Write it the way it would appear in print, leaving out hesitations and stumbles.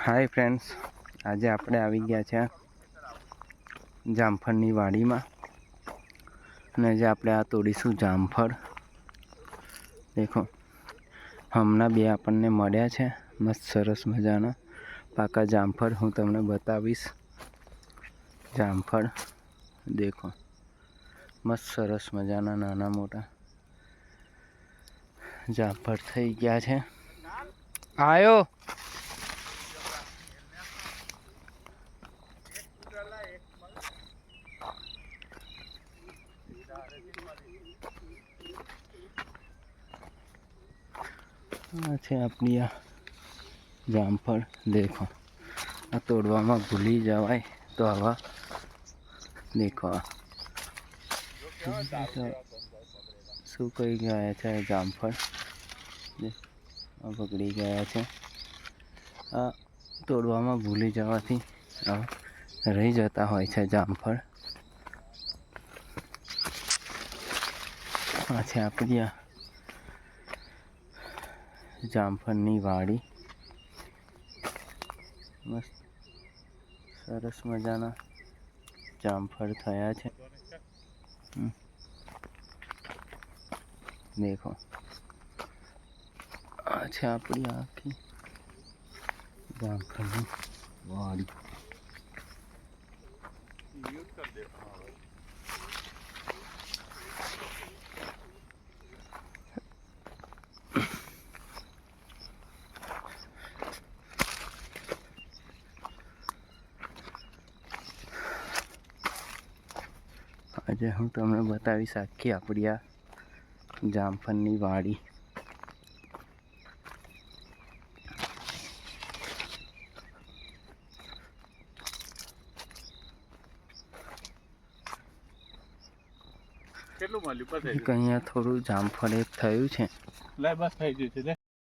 Hi friends, આજે આપણે આવી ગયા છે જામફળની વાડીમાં અને આજે આપણે આ તોડીશું જામફળ. દેખો, હમણાં બે આપણને મળ્યા છે મસ્ત સરસ મજાના પાકા જામફળ. હું તમને બતાવીશ જામફળ. દેખો, મસ્ત સરસ મજાના નાના મોટા જામફળ થઈ ગયા છે. આયો છે આપણી આ જામફળ. દેખો, આ તોડવામાં ભૂલી જવાય તો આવા દેખો શું કહી ગયા છે જામફળ. બગડી ગયા છે. આ તોડવામાં ભૂલી જવાથી રહી જતા હોય છે જામફળ. આ છે આપણી આ જામફળની વાડી. મસ્ત સરસ મજાના જામફળ થયા છે. દેખો, આ છે આપણી આખી જામફળની વાડી. આજે હું તમને બતાવીશ આખી આપણી આ જામફળની વાડી. કેટલું મળ્યું? બસ અહીંયા થોડું જામફળ એક થયું છે. બસ થઈ ગયું છે.